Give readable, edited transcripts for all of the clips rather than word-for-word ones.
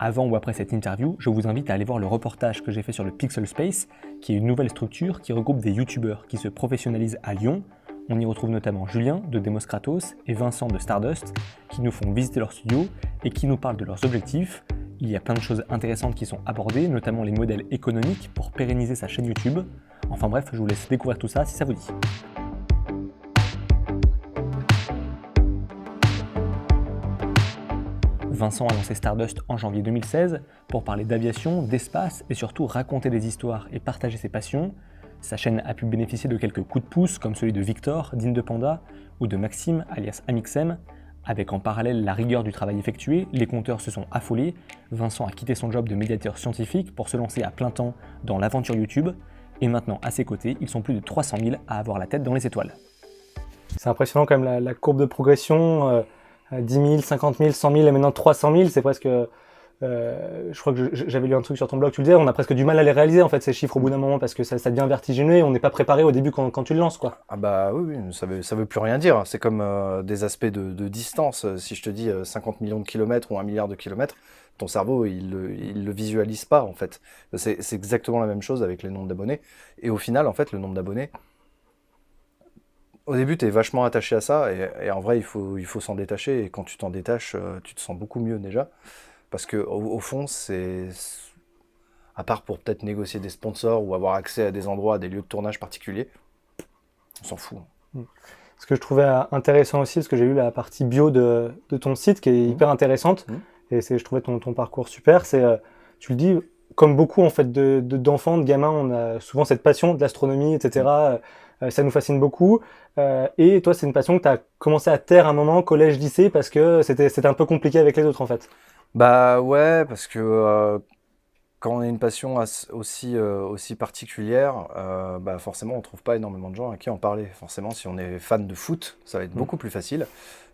Avant ou après cette interview, je vous invite à aller voir le reportage que j'ai fait sur le Pixel Space, qui est une nouvelle structure qui regroupe des youtubeurs qui se professionnalisent à Lyon. On y retrouve notamment Julien de Demos Kratos et Vincent de Stardust, qui nous font visiter leur studio et qui nous parlent de leurs objectifs. Il y a plein de choses intéressantes qui sont abordées, notamment les modèles économiques pour pérenniser sa chaîne YouTube. Enfin bref, je vous laisse découvrir tout ça si ça vous dit. Vincent a lancé Stardust en janvier 2016 pour parler d'aviation, d'espace et surtout raconter des histoires et partager ses passions. Sa chaîne a pu bénéficier de quelques coups de pouce comme celui de Victor, d'Inde Panda ou de Maxime alias Amixem. Avec en parallèle la rigueur du travail effectué, les compteurs se sont affolés. Vincent a quitté son job de médiateur scientifique pour se lancer à plein temps dans l'aventure YouTube. Et maintenant, à ses côtés, ils sont plus de 300 000 à avoir la tête dans les étoiles. C'est impressionnant quand même la courbe de progression. 10 000, 50 000, 100 000 et maintenant 300 000, c'est presque... je crois que j'avais lu un truc sur ton blog, tu le disais, on a presque du mal à les réaliser en fait ces chiffres au bout d'un moment parce que ça devient vertigineux et on n'est pas préparé au début quand tu le lances quoi. Ah bah oui, ça veut plus rien dire. C'est comme des aspects de distance. Si je te dis 50 millions de kilomètres ou 1 milliard de kilomètres, ton cerveau il le visualise pas en fait. C'est exactement la même chose avec les nombres d'abonnés. Et au final en fait le nombre d'abonnés, au début tu es vachement attaché à ça et en vrai il faut s'en détacher et quand tu t'en détaches tu te sens beaucoup mieux déjà. Parce que au fond, c'est à part pour peut-être négocier des sponsors ou avoir accès à des endroits, à des lieux de tournage particuliers, on s'en fout. Ce que je trouvais intéressant aussi, parce que j'ai lu la partie bio de ton site qui est hyper intéressante, et je trouvais ton parcours super, c'est, tu le dis, comme beaucoup en fait d'enfants, de gamins, on a souvent cette passion de l'astronomie, etc. Ça nous fascine beaucoup. Et toi, c'est une passion que tu as commencé à taire à un moment, collège, lycée, parce que c'était un peu compliqué avec les autres en fait. Bah ouais, parce que quand on a une passion aussi particulière, bah forcément on trouve pas énormément de gens à qui en parler. Forcément, si on est fan de foot, ça va être beaucoup plus facile.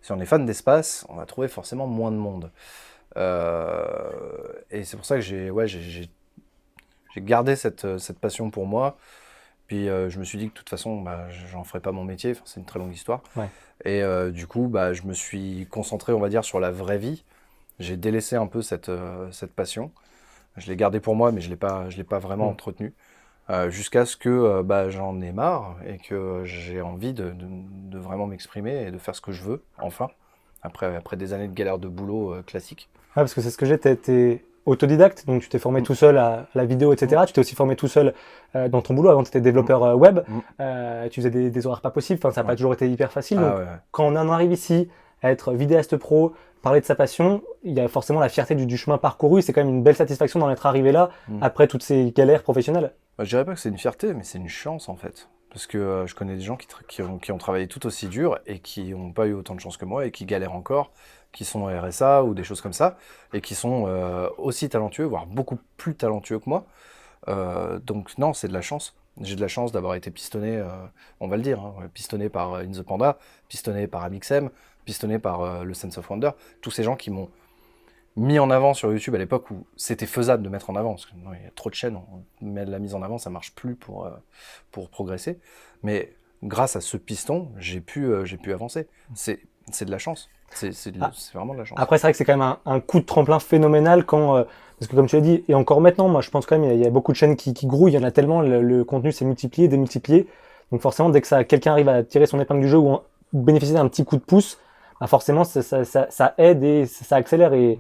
Si on est fan d'espace, on va trouver forcément moins de monde. Et c'est pour ça que j'ai gardé cette passion pour moi. Puis je me suis dit que de toute façon, bah, j'en ferais pas mon métier. Enfin, c'est une très longue histoire. Ouais. Et du coup, bah, je me suis concentré, on va dire, sur la vraie vie. J'ai délaissé un peu cette passion. Je l'ai gardée pour moi, mais je l'ai pas vraiment entretenue. Jusqu'à ce que bah, j'en ai marre et que j'ai envie de vraiment m'exprimer et de faire ce que je veux, enfin, après des années de galère de boulot classique. Ah, parce que c'est ce que t'es autodidacte, donc tu t'es formé tout seul à la vidéo, etc. Tu t'es aussi formé tout seul dans ton boulot. Avant, tu étais développeur web. Tu faisais des horaires pas possibles. Enfin, ça n'a pas toujours été hyper facile. Donc, quand on en arrive ici à être vidéaste pro, parler de sa passion, il y a forcément la fierté du chemin parcouru. C'est quand même une belle satisfaction d'en être arrivé là après toutes ces galères professionnelles. Bah, je dirais pas que c'est une fierté, mais c'est une chance en fait. Parce que je connais des gens qui ont travaillé tout aussi dur et qui n'ont pas eu autant de chance que moi et qui galèrent encore, qui sont au RSA ou des choses comme ça, et qui sont aussi talentueux, voire beaucoup plus talentueux que moi. Donc non, c'est de la chance. J'ai de la chance d'avoir été pistonné, on va le dire, hein, pistonné par In The Panda, pistonné par Amixem, pistonné par le Sense of Wonder. Tous ces gens qui m'ont mis en avant sur YouTube à l'époque où c'était faisable de mettre en avant, parce qu'il y a trop de chaînes, on met de la mise en avant, ça marche plus pour progresser. Mais grâce à ce piston, j'ai pu avancer. C'est de la chance. C'est vraiment de la chance. Après, c'est vrai que c'est quand même un coup de tremplin phénoménal quand, parce que comme tu l'as dit, et encore maintenant, moi je pense quand même il y a beaucoup de chaînes qui grouillent, il y en a tellement, le contenu s'est multiplié, démultiplié. Donc forcément, dès que quelqu'un arrive à tirer son épingle du jeu ou bénéficier d'un petit coup de pouce, bah forcément ça aide et ça accélère. Et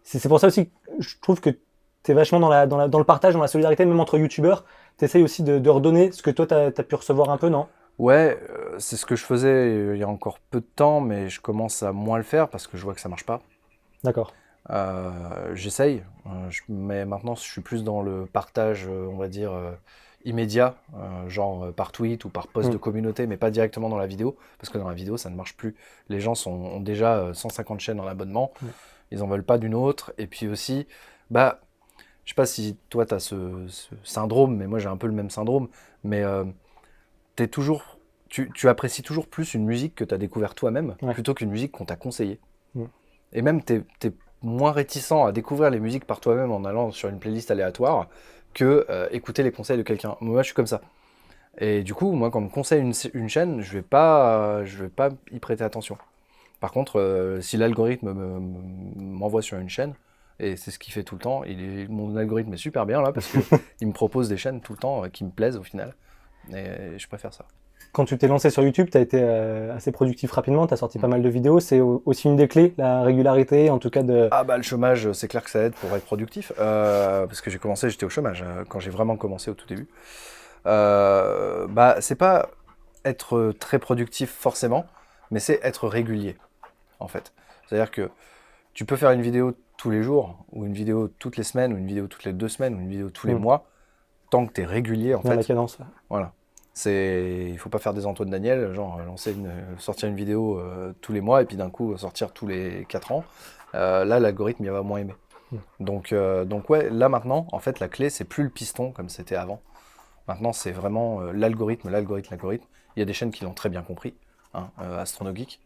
c'est pour ça aussi que je trouve que tu es vachement dans le partage, dans la solidarité, même entre youtubeurs. Tu essayes aussi de redonner ce que toi tu as pu recevoir un peu, non? Ouais, c'est ce que je faisais il y a encore peu de temps, mais je commence à moins le faire parce que je vois que ça marche pas. D'accord. J'essaye, mais maintenant je suis plus dans le partage, on va dire, immédiat, genre par tweet ou par post de communauté, mais pas directement dans la vidéo, parce que dans la vidéo ça ne marche plus. Les gens ont déjà 150 chaînes en abonnement, ils en veulent pas d'une autre, et puis aussi, bah, je sais pas si toi tu as ce syndrome, mais moi j'ai un peu le même syndrome, mais tu apprécies toujours plus une musique que tu as découvert toi-même, plutôt qu'une musique qu'on t'a conseillée. Et même t'es moins réticent à découvrir les musiques par toi-même en allant sur une playlist aléatoire que écouter les conseils de quelqu'un. Moi, je suis comme ça. Et du coup, moi, quand on me conseille une chaîne, je vais pas y prêter attention. Par contre, si l'algorithme m'envoie sur une chaîne, Et c'est ce qu'il fait tout le temps. Mon algorithme est super bien là parce qu'il me propose des chaînes tout le temps qui me plaisent au final. Et je préfère ça. Quand tu t'es lancé sur YouTube, tu as été assez productif rapidement, tu as sorti pas mal de vidéos. C'est aussi une des clés, la régularité, en tout cas de... Ah bah le chômage, c'est clair que ça aide pour être productif. Parce que j'étais au chômage quand j'ai vraiment commencé au tout début. Bah c'est pas être très productif forcément, mais c'est être régulier en fait. C'est-à-dire que tu peux faire une vidéo tous les jours, ou une vidéo toutes les semaines, ou une vidéo toutes les 2 semaines, ou une vidéo tous les mois, tant que tu es régulier en Dans fait. la cadence. Voilà. Il faut pas faire des Antoine Daniel, genre sortir une vidéo tous les mois et puis d'un coup sortir tous les 4 ans. Là, l'algorithme, il va moins aimer. Donc ouais, là maintenant, en fait, la clé, c'est plus le piston comme c'était avant. Maintenant, c'est vraiment l'algorithme. Il y a des chaînes qui l'ont très bien compris. Hein, AstronoGeek,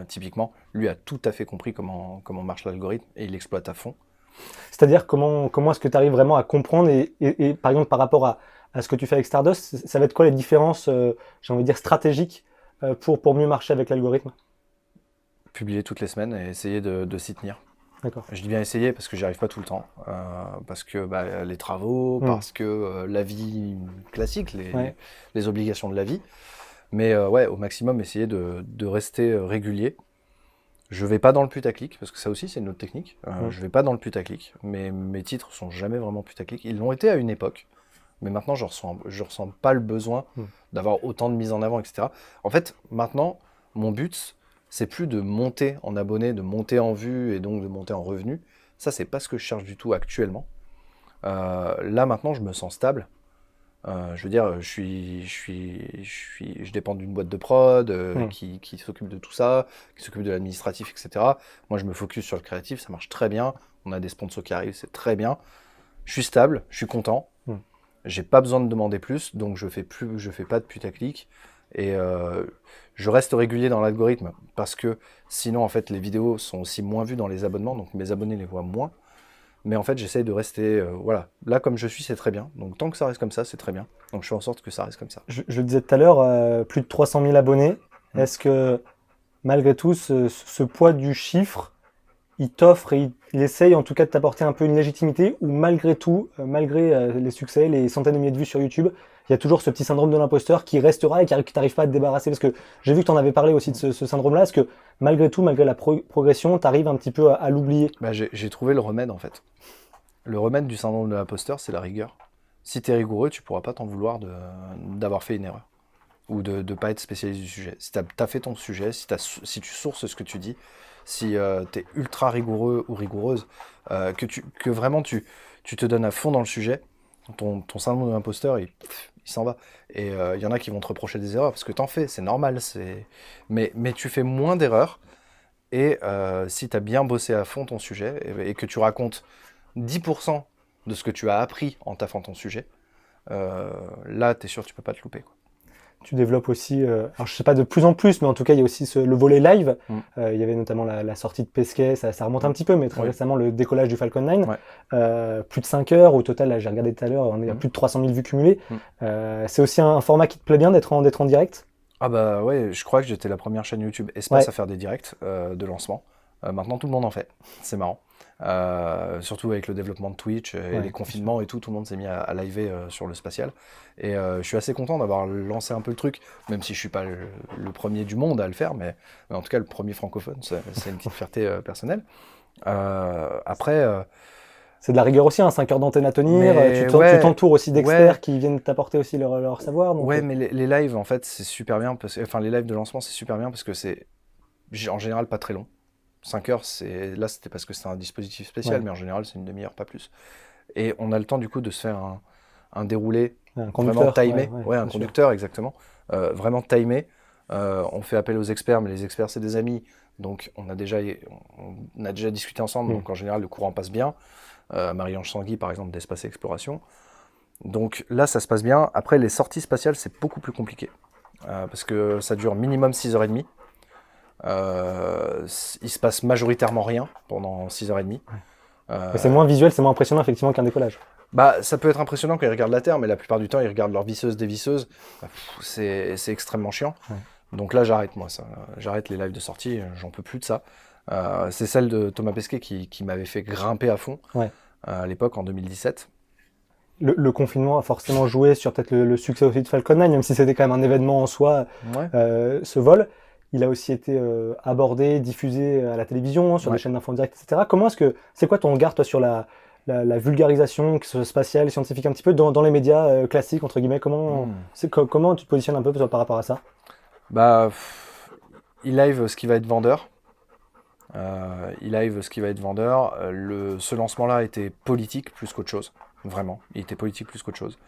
typiquement, lui a tout à fait compris comment marche l'algorithme et il l'exploite à fond. C'est-à-dire comment est-ce que tu arrives vraiment à comprendre et par exemple par rapport à ce que tu fais avec Stardust, ça va être quoi les différences, j'ai envie de dire stratégiques pour mieux marcher avec l'algorithme? Publier toutes les semaines et essayer de s'y tenir. D'accord. Je dis bien essayer parce que j'y arrive pas tout le temps, parce que les travaux, parce que la vie classique, les obligations de la vie. Mais ouais, au maximum, essayer de rester régulier. Je vais pas dans le putaclic, parce que ça aussi c'est une autre technique. Je vais pas dans le putaclic, mais mes titres sont jamais vraiment putaclic. Ils l'ont été à une époque, mais maintenant je ressens pas le besoin d'avoir autant de mise en avant, etc. En fait, maintenant, mon but, c'est plus de monter en abonnés, de monter en vues et donc de monter en revenus. Ça, c'est pas ce que je cherche du tout actuellement. Là, maintenant, je me sens stable. Je veux dire, je dépends d'une boîte de prod qui s'occupe de tout ça, qui s'occupe de l'administratif, etc. Moi, je me focus sur le créatif, ça marche très bien. On a des sponsors qui arrivent, c'est très bien. Je suis stable, je suis content. J'ai pas besoin de demander plus, donc je fais pas de putaclic. Et je reste régulier dans l'algorithme parce que sinon, en fait, les vidéos sont aussi moins vues dans les abonnements, donc mes abonnés les voient moins. Mais en fait, j'essaye de rester, voilà. Là, comme je suis, c'est très bien. Donc, tant que ça reste comme ça, c'est très bien. Donc, je fais en sorte que ça reste comme ça. Je le disais tout à l'heure, plus de 300 000 abonnés. Est-ce que, malgré tout, ce poids du chiffre, il t'offre et il essaye en tout cas de t'apporter un peu une légitimité ou malgré tout, malgré les succès, les centaines de milliers de vues sur YouTube, il y a toujours ce petit syndrome de l'imposteur qui restera et qui t'arrive pas à te débarrasser? Parce que j'ai vu que tu en avais parlé aussi de ce syndrome-là. Est-ce que malgré tout, malgré la progression, tu arrives un petit peu à l'oublier? J'ai trouvé le remède en fait. Le remède du syndrome de l'imposteur, c'est la rigueur. Si tu es rigoureux, tu pourras pas t'en vouloir d'avoir fait une erreur ou de ne pas être spécialiste du sujet. Si tu as fait ton sujet, si tu sources ce que tu dis, si tu es ultra rigoureux ou rigoureuse, que vraiment tu te donnes à fond dans le sujet, ton syndrome de l'imposteur, il s'en va. Et il y en a qui vont te reprocher des erreurs, parce que t'en fais, c'est normal. Mais tu fais moins d'erreurs, et si tu as bien bossé à fond ton sujet, et que tu racontes 10% de ce que tu as appris en taffant ton sujet, là, tu es sûr que tu peux pas te louper, quoi. Tu développes aussi, alors je sais pas de plus en plus, mais en tout cas il y a aussi le volet live. Il y avait notamment la sortie de Pesquet, ça remonte un petit peu, mais très récemment le décollage du Falcon 9. Plus de 5 heures, au total, là j'ai regardé tout à l'heure, on est à plus de 300 000 vues cumulées. C'est aussi un format qui te plaît bien d'être en direct? Ah bah ouais, je crois que j'étais la première chaîne YouTube espace à faire des directs de lancement. Maintenant tout le monde en fait, c'est marrant. Surtout avec le développement de Twitch et les confinements et tout le monde s'est mis à liver sur le spatial. Et je suis assez content d'avoir lancé un peu le truc, même si je suis pas le premier du monde à le faire, mais en tout cas le premier francophone, c'est une petite fierté personnelle. Après... c'est de la rigueur aussi, 5 heures d'antenne à tenir, tu t'entoures aussi d'experts qui viennent t'apporter aussi leur savoir. Donc mais les lives, en fait, c'est super bien, les lives de lancement, c'est super bien parce que c'est en général pas très long. 5 heures, là c'était parce que c'était un dispositif spécial, mais en général c'est une demi-heure, pas plus. Et on a le temps du coup de se faire un déroulé vraiment timé, un conducteur exactement, vraiment timé. On fait appel aux experts, mais les experts c'est des amis, donc on a déjà discuté ensemble, donc en général le courant passe bien. Marie-Ange Sanguy par exemple d'Espace Exploration. Donc là ça se passe bien. Après les sorties spatiales c'est beaucoup plus compliqué, parce que ça dure minimum 6h30. Il se passe majoritairement rien pendant 6h30. C'est moins visuel, c'est moins impressionnant effectivement qu'un décollage. Bah, ça peut être impressionnant quand ils regardent la Terre, mais la plupart du temps ils regardent leurs visseuses, dévisseuses. C'est extrêmement chiant. Donc là j'arrête moi ça. J'arrête les lives de sortie, j'en peux plus de ça. C'est celle de Thomas Pesquet qui m'avait fait grimper à fond à l'époque, en 2017. Le confinement a forcément joué sur peut-être le succès aussi de Falcon 9, même si c'était quand même un événement en soi, ce vol. Il a aussi été abordé, diffusé à la télévision, sur des chaînes d'infos en direct, etc. C'est quoi ton regard, toi, sur la vulgarisation, que ce soit spatiale, scientifique, un petit peu, dans les médias classiques, entre guillemets, comment tu te positionnes un peu toi, par rapport à ça? Il live ce qui va être vendeur. Ce lancement-là était politique plus qu'autre chose. Vraiment, il était politique plus qu'autre chose.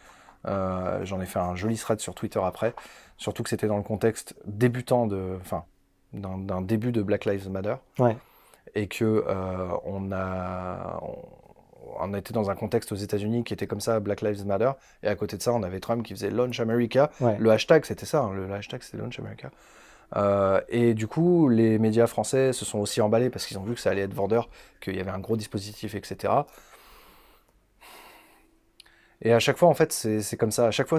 J'en ai fait un joli thread sur Twitter après, surtout que c'était dans le contexte débutant d'un début de Black Lives Matter, et que on était dans un contexte aux États-Unis qui était comme ça, Black Lives Matter, et à côté de ça, on avait Trump qui faisait Launch America. Le hashtag, c'était ça, le hashtag c'était Launch America. Et du coup, les médias français se sont aussi emballés parce qu'ils ont vu que ça allait être vendeur, qu'il y avait un gros dispositif, etc. Et à chaque fois, en fait, c'est comme ça. À chaque fois,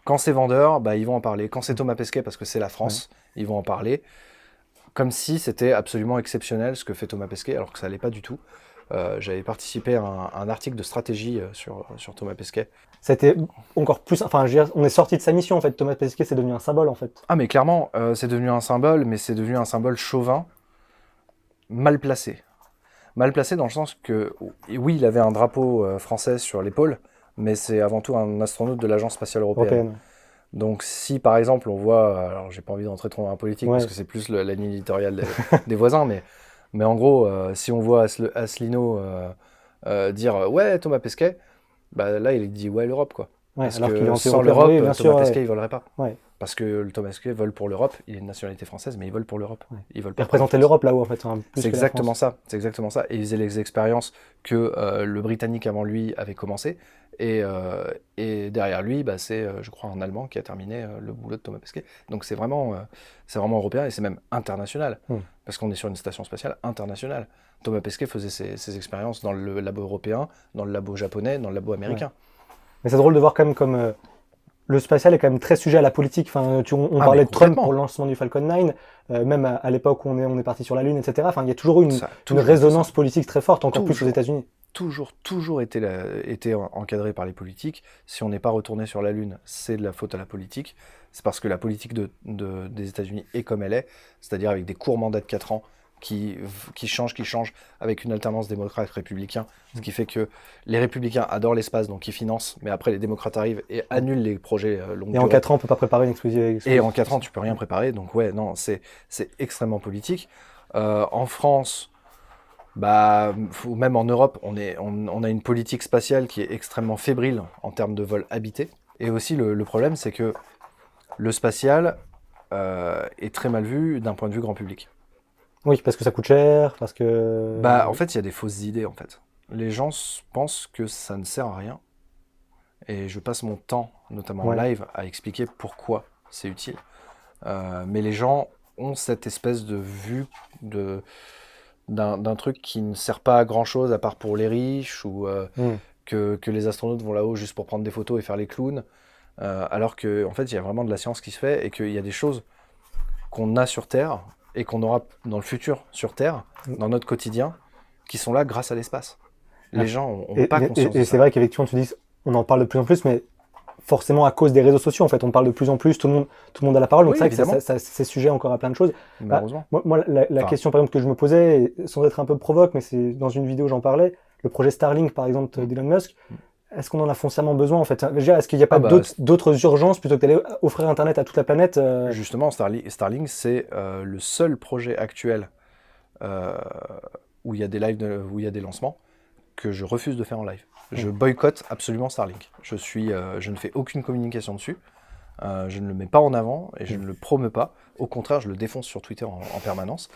quand c'est vendeur, ils vont en parler. Quand c'est Thomas Pesquet, parce que c'est la France, ils vont en parler. Comme si c'était absolument exceptionnel ce que fait Thomas Pesquet, alors que ça n'allait pas du tout. J'avais participé à un article de stratégie sur Thomas Pesquet. C'était encore plus... Enfin, je veux dire, on est sorti de sa mission, en fait. Thomas Pesquet, c'est devenu un symbole, en fait. Ah, mais clairement, c'est devenu un symbole, mais c'est devenu un symbole chauvin, mal placé. Mal placé dans le sens que, oui, il avait un drapeau français sur l'épaule, mais c'est avant tout un astronaute de l'Agence spatiale européenne. Donc si par exemple on voit, alors j'ai pas envie d'entrer trop dans la politique parce que c'est plus la ligne éditoriale des voisins, mais en gros, si on voit Asselineau dire ouais Thomas Pesquet, là il dit ouais l'Europe quoi. Parce que sans l'Europe, Thomas Pesquet il volerait pas. Parce que le Thomas Pesquet vole pour l'Europe, il est de nationalité française, mais il vole pour l'Europe. Il vole pas représenter l'Europe là-haut en fait. C'est exactement ça. C'est exactement ça. Et il faisait les expériences que le Britannique avant lui avait commencé. Et derrière lui, c'est, je crois, un Allemand qui a terminé le boulot de Thomas Pesquet. Donc c'est vraiment européen et c'est même international. Parce qu'on est sur une station spatiale internationale. Thomas Pesquet faisait ses expériences dans le labo européen, dans le labo japonais, dans le labo américain. Mais c'est drôle de voir quand même comme... le spatial est quand même très sujet à la politique. Enfin, on parlait de Trump pour le lancement du Falcon 9, même à l'époque où on est parti sur la Lune, etc. Enfin, il y a toujours eu une résonance politique très forte, encore plus aux États-Unis. Toujours été encadré par les politiques. Si on n'est pas retourné sur la Lune, c'est de la faute à la politique. C'est parce que la politique des États-Unis est comme elle est, c'est-à-dire avec des courts mandats de 4 ans qui changent avec une alternance démocrate-républicain, ce qui fait que les républicains adorent l'espace, donc ils financent, mais après les démocrates arrivent et annulent les projets longue durée. Et en 4 ans, on ne peut pas préparer une exposition. Et en 4 ans, tu peux rien préparer, donc c'est extrêmement politique. En France, ou même en Europe, on a une politique spatiale qui est extrêmement fébrile en termes de vols habités. Et aussi, le problème, c'est que le spatial est très mal vu d'un point de vue grand public. Oui, parce que ça coûte cher, parce que... En fait, il y a des fausses idées, en fait. Les gens pensent que ça ne sert à rien. Et je passe mon temps, notamment en live, à expliquer pourquoi c'est utile. Mais les gens ont cette espèce de vue d'un truc qui ne sert pas à grand-chose, à part pour les riches, ou que les astronautes vont là-haut juste pour prendre des photos et faire les clowns. Alors qu'en fait, il y a vraiment de la science qui se fait, et qu'il y a des choses qu'on a sur Terre, et qu'on aura dans le futur sur Terre, dans notre quotidien, qui sont là grâce à l'espace. Les gens n'ont pas conscience de ça. Et c'est vrai qu'effectivement, tu dis, on en parle de plus en plus, mais forcément à cause des réseaux sociaux, en fait, on parle de plus en plus, tout le monde a la parole, donc c'est vrai que c'est sujet encore à plein de choses. Moi, la question, par exemple, que je me posais, sans être un peu provoque, mais c'est dans une vidéo, j'en parlais, le projet Starlink, par exemple, d'Elon Musk, est-ce qu'on en a foncièrement besoin, en fait? Est-ce qu'il n'y a pas d'autres urgences plutôt que d'aller offrir Internet à toute la planète? Justement, Starlink, c'est le seul projet actuel où il y a des lives, où il y a des lancements, que je refuse de faire en live. Je boycotte absolument Starlink. Je ne fais aucune communication dessus. Je ne le mets pas en avant et je ne le promeux pas. Au contraire, je le défonce sur Twitter en permanence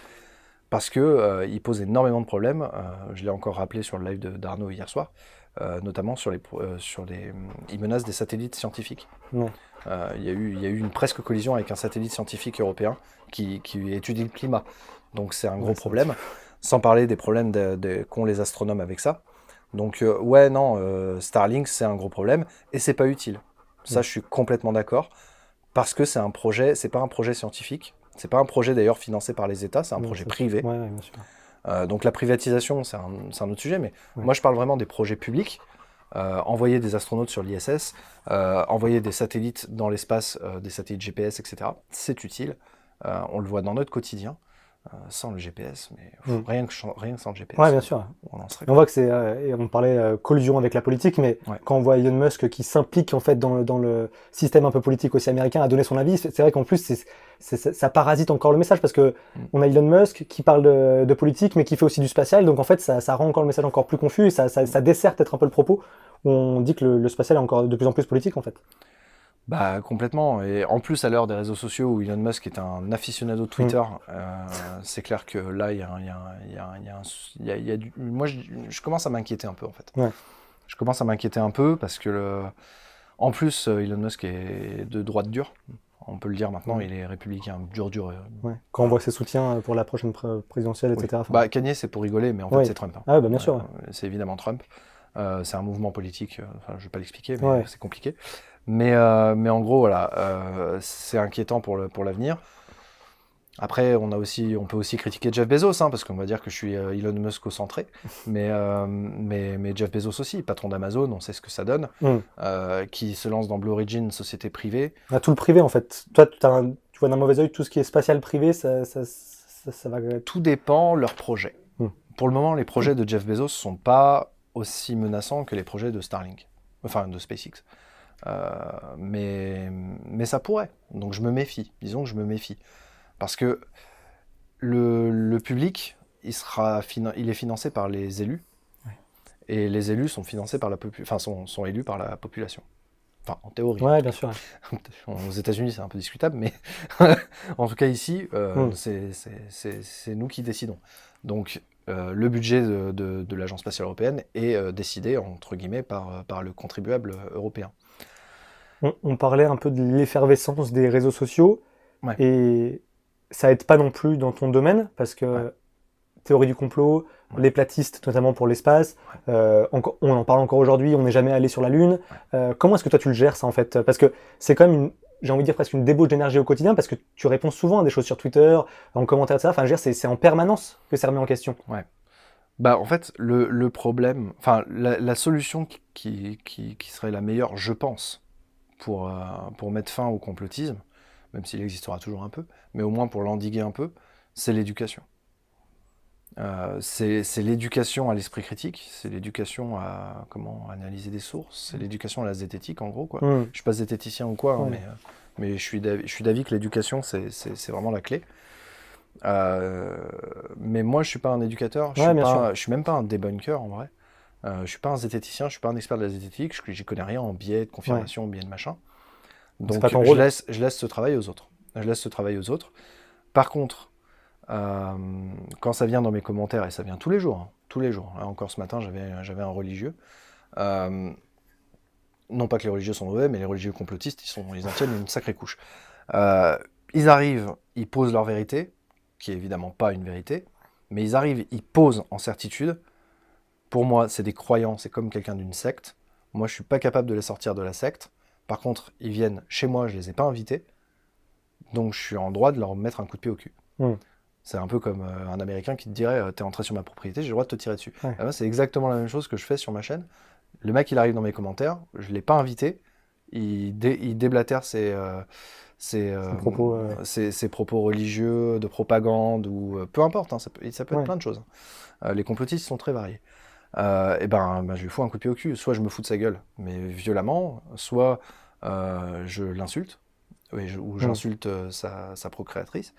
parce que il pose énormément de problèmes. Je l'ai encore rappelé sur le live d'Arnaud hier soir. Notamment il menace des satellites scientifiques. Il y a eu une presque collision avec un satellite scientifique européen qui étudie le climat. Donc c'est un gros problème, sans parler des problèmes qu'ont les astronomes avec ça. Donc Starlink c'est un gros problème et c'est pas utile. Ça je suis complètement d'accord, parce que c'est pas un projet scientifique, C'est pas un projet d'ailleurs financé par les États, c'est un projet privé. Ouais, bien sûr. Donc la privatisation, c'est un autre sujet, mais Ouais. moi je parle vraiment des projets publics. Envoyer des astronautes sur l'ISS, envoyer des satellites dans l'espace, des satellites GPS, etc. C'est utile. On le voit dans notre quotidien, sans le GPS, mais rien que sans le GPS. Ouais, bien sûr. On en serait. On voit que c'est, et on parlait collusion avec la politique, mais Ouais. quand on voit Elon Musk qui s'implique en fait dans le système un peu politique aussi américain, à donner son avis, c'est vrai qu'en plus ça parasite encore le message parce que on a Elon Musk qui parle de politique, mais qui fait aussi du spatial, donc en fait ça rend encore le message encore plus confus et ça dessert peut-être un peu le propos où on dit que le spatial est encore de plus en plus politique en fait. Bah complètement. Et en plus, à l'heure des réseaux sociaux où Elon Musk est un aficionado de Twitter, c'est clair que là, il y a du... Moi, je commence à m'inquiéter un peu, en fait. Ouais. Je commence à m'inquiéter un peu parce que, en plus, Elon Musk est de droite dure. On peut le dire maintenant, il est républicain dur. Ouais. Quand on voit ses soutiens pour la prochaine présidentielle, Oui. etc. Enfin, Bah, Kanye, c'est pour rigoler, mais en fait, ouais. c'est Trump. Hein. Ah ouais, bah, bien sûr. Ouais. C'est évidemment Trump. C'est un mouvement politique, enfin, je ne vais pas l'expliquer, mais Ouais. c'est compliqué. Mais en gros, voilà, c'est inquiétant pour l'avenir. Après, on peut aussi critiquer Jeff Bezos, hein, parce qu'on va dire que je suis Elon Musk-centré, mais Jeff Bezos aussi, patron d'Amazon, on sait ce que ça donne, qui se lance dans Blue Origin, société privée. On a tout le privé en fait. Toi, tu vois d'un mauvais œil tout ce qui est spatial privé, ça va. Tout dépend leur projet. Pour le moment, les projets de Jeff Bezos sont pas aussi menaçants que les projets de Starlink, enfin de SpaceX. Mais ça pourrait. Donc je me méfie. Disons que je me méfie. Parce que le public, il est financé par les élus. Ouais. Et les élus sont financés par sont élus par la population. Enfin, en théorie. Ouais, bien sûr. Aux États-Unis, c'est un peu discutable, mais en tout cas ici, c'est nous qui décidons. Donc, le budget de l'Agence spatiale européenne est décidé, entre guillemets, par le contribuable européen. On parlait un peu de l'effervescence des réseaux sociaux, Ouais. et ça aide pas non plus dans ton domaine, parce que théorie du complot, les platistes, notamment pour l'espace, on en parle encore aujourd'hui, on n'est jamais allé sur la Lune. Comment est-ce que toi tu le gères ça en fait? Parce que c'est quand même j'ai envie de dire presque une débauche d'énergie au quotidien, parce que tu réponds souvent à des choses sur Twitter, en commentaire, etc. Enfin, je veux dire, c'est en permanence que ça remet en question. Ouais. Bah, en fait, le problème, enfin, la solution qui serait la meilleure, je pense, pour mettre fin au complotisme, même s'il existera toujours un peu, mais au moins pour l'endiguer un peu, c'est l'éducation. C'est l'éducation à l'esprit critique, c'est l'éducation à comment analyser des sources, c'est l'éducation à la zététique en gros, quoi. Je suis pas zététicien ou quoi, hein, mais je suis d'avis que l'éducation c'est vraiment la clé. Mais moi je suis pas un éducateur, je suis même pas un debunker en vrai. Je suis pas un zététicien, je suis pas un expert de la zététique, j'y connais rien en biais de confirmation, biais de machin. Donc je laisse ce travail aux autres. Par contre, quand ça vient dans mes commentaires, et ça vient tous les jours, Là, encore ce matin, j'avais un religieux. Non pas que les religieux sont mauvais, mais les religieux complotistes, ils en tiennent une sacrée couche. Ils arrivent, ils posent leur vérité, qui est évidemment pas une vérité, mais ils posent en certitude. Pour moi, c'est des croyants, c'est comme quelqu'un d'une secte. Moi, je suis pas capable de les sortir de la secte. Par contre, ils viennent chez moi, je les ai pas invités, donc je suis en droit de leur mettre un coup de pied au cul. C'est un peu comme un Américain qui te dirait t'es entré sur ma propriété, j'ai le droit de te tirer dessus. C'est exactement la même chose que je fais sur ma chaîne. Le mec, il arrive dans mes commentaires, je ne l'ai pas invité, il déblatère ses propos religieux, de propagande, ou peu importe, hein, ça peut être plein de choses. Les complotistes sont très variés. Et ben, je lui fous un coup de pied au cul. Soit je me fous de sa gueule, mais violemment, soit je l'insulte, ou j'insulte sa procréatrice.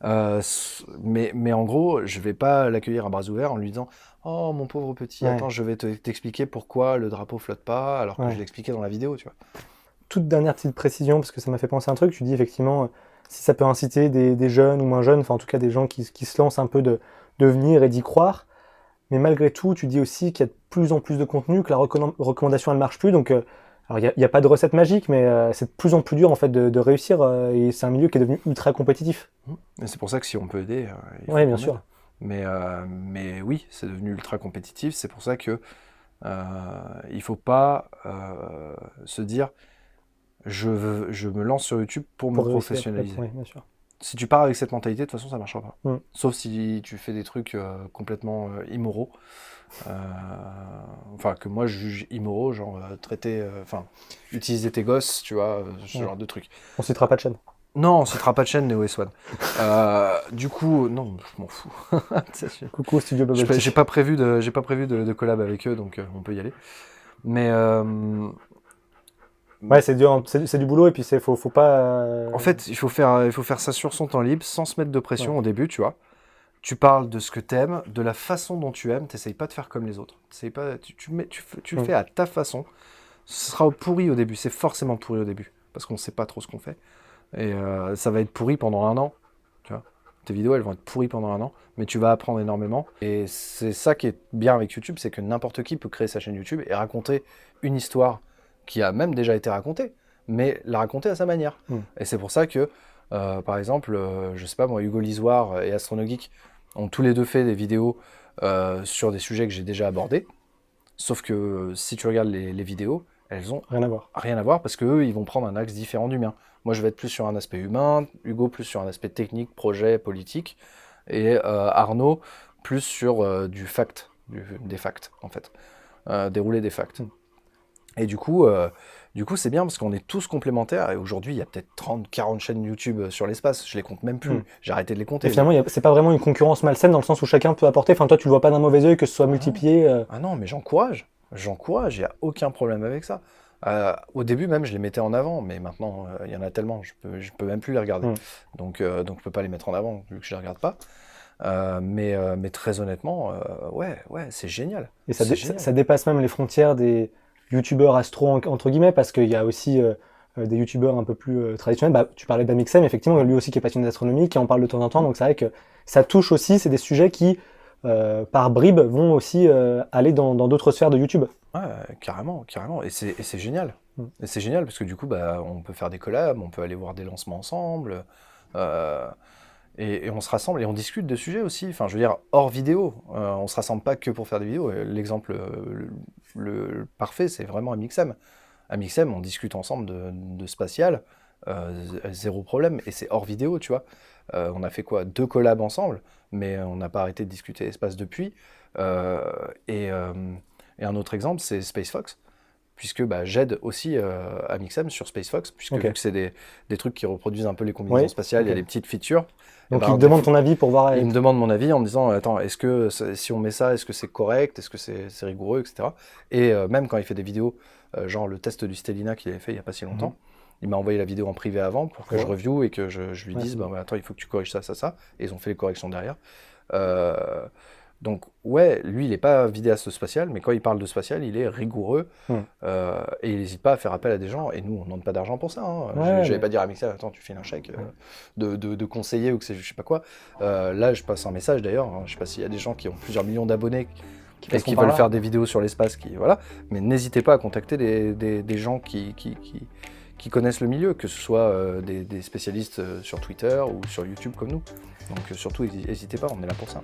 Mais en gros, je vais pas l'accueillir à bras ouverts en lui disant « Oh, mon pauvre petit, attends, je vais t'expliquer pourquoi le drapeau flotte pas, alors que je l'expliquais dans la vidéo, tu vois. » Toute dernière petite précision, parce que ça m'a fait penser à un truc, tu dis effectivement, si ça peut inciter des jeunes ou moins jeunes, enfin en tout cas des gens qui se lancent un peu de venir et d'y croire, mais malgré tout, tu dis aussi qu'il y a de plus en plus de contenu, que la recommandation, elle marche plus, donc... Alors, il n'y a pas de recette magique, mais c'est de plus en plus dur en fait, de réussir, et c'est un milieu qui est devenu ultra compétitif. Et c'est pour ça que si on peut aider, oui, bien sûr. Mais oui, c'est devenu ultra compétitif, c'est pour ça que il ne faut pas se dire je me lance sur YouTube pour me professionnaliser. Oui, bien sûr. Si tu pars avec cette mentalité, de toute façon, ça marchera pas. Mm. Sauf si tu fais des trucs complètement immoraux. Enfin, que moi je juge immoraux, genre utiliser tes gosses, tu vois, ce genre de trucs. On citera pas de chaîne. Non, on citera pas de chaîne Neo S1. Du coup, non, je m'en fous. Coucou Studio Bubble Tea. J'ai pas prévu de collab avec eux, donc on peut y aller. Mais Ouais, c'est dur, c'est du boulot et puis faut pas. en fait, il faut faire ça sur son temps libre, sans se mettre de pression au début, tu vois. Tu parles de ce que t'aimes, de la façon dont tu aimes, t'essayes pas de faire comme les autres. Tu le fais à ta façon. Ce sera pourri au début, c'est forcément pourri au début, parce qu'on sait pas trop ce qu'on fait. Et ça va être pourri pendant 1 an, tu vois. Tes vidéos, elles vont être pourries pendant 1 an, mais tu vas apprendre énormément. Et c'est ça qui est bien avec YouTube, c'est que n'importe qui peut créer sa chaîne YouTube et raconter une histoire qui a même déjà été racontée, mais la raconter à sa manière. Et c'est pour ça que, par exemple, je sais pas moi, Hugo Lisoire et Astronogeek ont tous les deux fait des vidéos sur des sujets que j'ai déjà abordés. Sauf que si tu regardes les vidéos, elles ont Rien à voir. rien à voir parce qu'eux, ils vont prendre un axe différent du mien. Moi, je vais être plus sur un aspect humain, Hugo plus sur un aspect technique, projet, politique, et Arnaud plus sur des facts, en fait. Dérouler des facts. Et du coup, c'est bien parce qu'on est tous complémentaires. Et aujourd'hui, il y a peut-être 30, 40 chaînes YouTube sur l'espace. Je les compte même plus. J'ai arrêté de les compter. Et finalement, c'est pas vraiment une concurrence malsaine dans le sens où chacun peut apporter. Enfin, toi, tu le vois pas d'un mauvais œil que ce soit multiplié. Ah non, mais j'encourage. Il n'y a aucun problème avec ça. Au début même, je les mettais en avant, mais maintenant, il y en a tellement, je peux même plus les regarder. Donc je peux pas les mettre en avant, vu que je les regarde pas. Mais très honnêtement, ouais, c'est génial. Et ça dépasse même les frontières des youtubeurs astro, entre guillemets, parce qu'il y a aussi des youtubeurs un peu plus traditionnels. Bah, tu parlais d'Amixem, effectivement, lui aussi qui est passionné d'astronomie, qui en parle de temps en temps, donc c'est vrai que ça touche aussi, c'est des sujets qui, par bribes, vont aussi aller dans d'autres sphères de YouTube. Ouais, carrément. Et c'est génial. Et c'est génial parce que du coup, bah, on peut faire des collabs, on peut aller voir des lancements ensemble. Et on se rassemble et on discute de sujets aussi. Enfin, je veux dire, hors vidéo. On se rassemble pas que pour faire des vidéos. L'exemple le parfait, c'est vraiment Amixem. Amixem, on discute ensemble de spatial. Zéro problème. Et c'est hors vidéo, tu vois. On a fait quoi? 2 collabs ensemble, mais on n'a pas arrêté de discuter espace depuis. Et un autre exemple, c'est SpaceFox, puisque bah, j'aide aussi Amixem sur SpaceFox, puisque vu que c'est des trucs qui reproduisent un peu les combinaisons spatiales, il y a des petites features. Donc il te demande ton avis pour voir... Il me demande mon avis en me disant, attends, est-ce que si on met ça, est-ce que c'est correct, est-ce que c'est rigoureux, etc. Et même quand il fait des vidéos, genre le test du Stellina qu'il avait fait il n'y a pas si longtemps, il m'a envoyé la vidéo en privé avant pour que je review et que je lui dise, bah, attends, il faut que tu corriges ça. Et ils ont fait les corrections derrière. Donc ouais, lui, il n'est pas vidéaste spatial, mais quand il parle de spatial, il est rigoureux et il n'hésite pas à faire appel à des gens. Et nous, on ne demande pas d'argent pour ça. Hein. Je vais pas dire à Mixem, attends, tu files un chèque de conseiller ou que c'est je sais pas quoi. Là, je passe un message d'ailleurs. Hein, je sais pas s'il y a des gens qui ont plusieurs millions d'abonnés et qui veulent faire des vidéos sur l'espace, voilà. Mais n'hésitez pas à contacter des gens qui connaissent le milieu, que ce soit des spécialistes sur Twitter ou sur YouTube comme nous. Donc surtout, n'hésitez pas, on est là pour ça.